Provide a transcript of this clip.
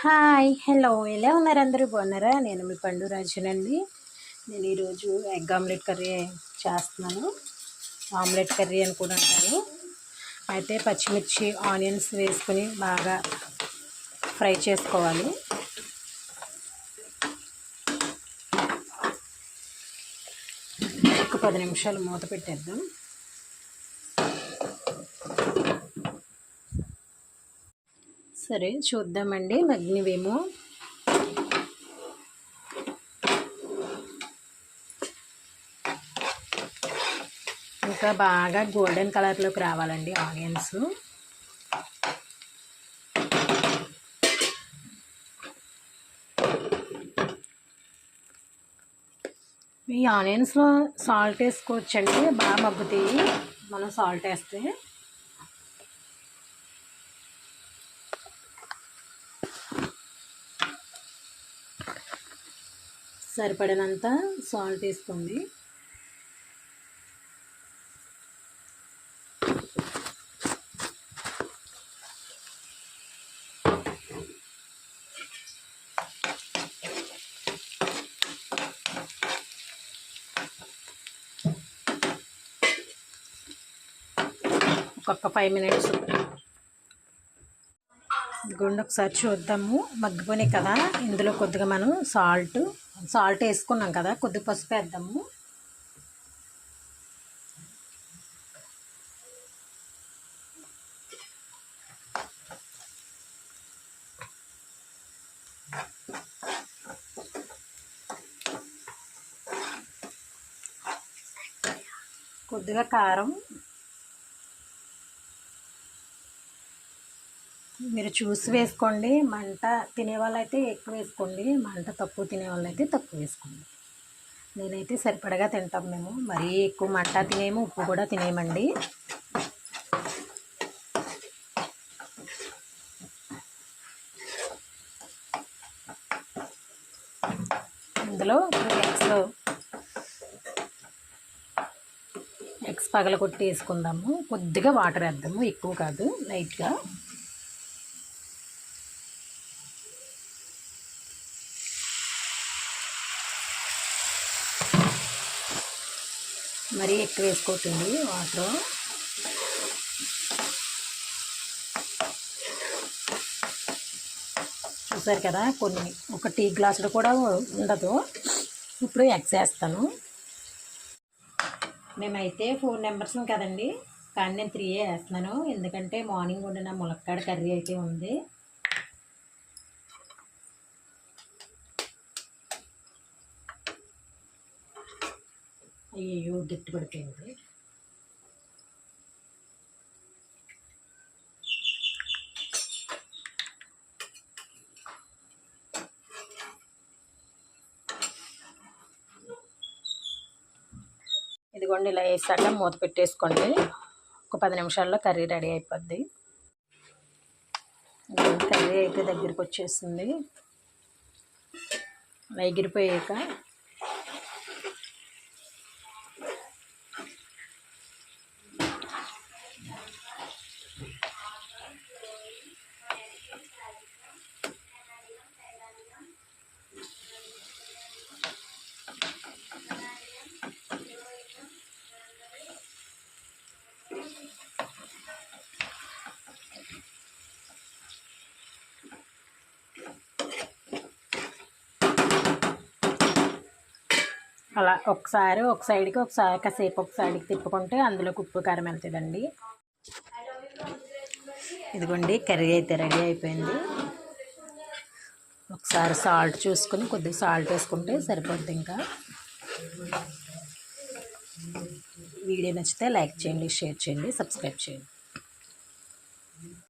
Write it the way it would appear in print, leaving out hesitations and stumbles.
Hi hello ఎలా ఉన్నారు అందరూ బాగున్నారా? నేను మీ పండు రాజునండి. నేను ఈరోజు ఎగ్ ఆమ్లెట్ కర్రీ చేస్తున్నాను. ఆమ్లెట్ కర్రీ అని కూడా అంటారు. అయితే పచ్చిమిర్చి ఆనియన్స్ వేసుకొని బాగా ఫ్రై చేసుకోవాలి. ఒక 10 నిమిషాలు మూత పెట్టేద్దాం. సరే చూద్దామండి, మగ్గినవేమో. ఇంకా బాగా గోల్డెన్ కలర్లోకి రావాలండి ఆనియన్స్. ఈ ఆనియన్స్లో సాల్ట్ వేసుకోవచ్చండి, బాగా మగ్గుతాయి మనం సాల్ట్ వేస్తే. సరిపడినంత సాల్ట్ వేసుకోండి. ఒక్కొక్క 5 మినిట్స్ గుండె ఒకసారి చూద్దాము. మగ్గిపోయినాయి కదా, ఇందులో కొద్దిగా మనం సాల్ట్ వేసుకున్నాం కదా, కొద్దిగా పసుపు వేద్దాము. కొద్దిగా కారం. మీరు చూసి వేసుకోండి. మంట తినే వాళ్ళైతే ఎక్కువ వేసుకోండి, మంట తక్కువ తినే వాళ్ళైతే తక్కువ వేసుకోండి. నేనైతే సరిపడగా తింటాం మేము, మరీ ఎక్కువ మంట తినేము, ఉప్పు కూడా తినేయమండి. ఇందులో ఎగ్స్ పగలగొట్టి వేసుకుందాము. కొద్దిగా వాటర్ వేద్దాము, ఎక్కువ కాదు, లైట్గా. మరీ ఎక్కువ వేసుకోవట్టుంది వాటర్. చూసారు కదా, ఒక టీ గ్లాసులు కూడా ఉండదు. ఇప్పుడు ఎగ్స్ వేస్తాను. మేమైతే 4 మెంబర్స్ కదండి, కానీ నేను 3 వేస్తున్నాను, ఎందుకంటే మార్నింగ్ వండిన ములక్కాడ కర్రీ అయితే ఉంది. అయ్యో గట్టి పడిపోయింది. ఇదిగోండి, ఇలా వేసాక మూత పెట్టేసుకోండి. ఒక 10 నిమిషాల్లో కర్రీ రెడీ అయిపోద్ది. కర్రీ అయితే దగ్గరికి వచ్చేసింది. అలా ఎగిరిపోయాక అలా ఒక సైడ్కి కాసేపు ఒక సైడ్కి తిప్పుకుంటే అందులోకి ఉప్పు కారం వెళ్తుందండి. ఇదిగోండి, కర్రీ అయితే రెడీ అయిపోయింది. ఒకసారి సాల్ట్ చూసుకొని కొద్దిగా సాల్ట్ వేసుకుంటే సరిపోద్ది. ఇంకా వీడియో నచ్చితే లైక్ చేయండి, షేర్ చేయండి, సబ్స్క్రైబ్ చేయండి.